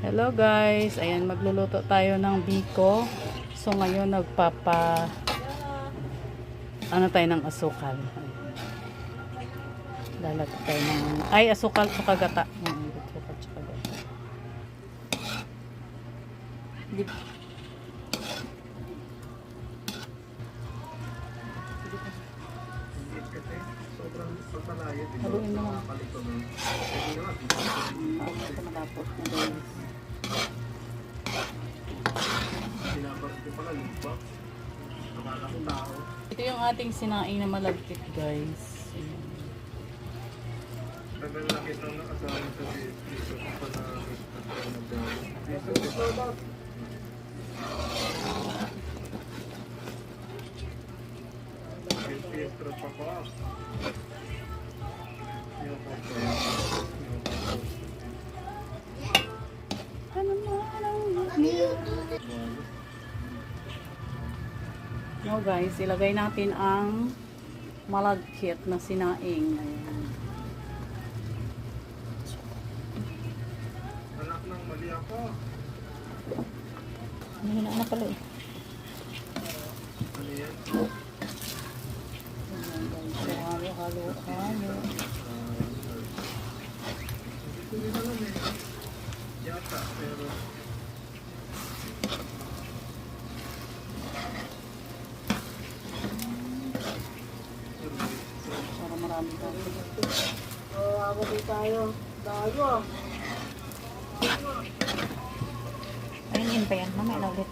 Hello guys, ayan magluluto tayo ng biko. So ngayon ano tayo ng asukal. Lalagay tayo ng asukal tsaka gata. Asukal tsaka gata. Di haluin mo lang. Ito malapot na guys. Ito yung ating sinaing na malagkit guys. Now guys, ilagay natin ang malagkit na sinaing. Ayan. Anak ng mali ako. Ano na anak pala eh. Ano yan? Halo. Hindi ko rin alam eh. Yata, pero... Para marami tayo. Ako din tayo. Tayo. Ayun pa yan. Mamaya na ulit.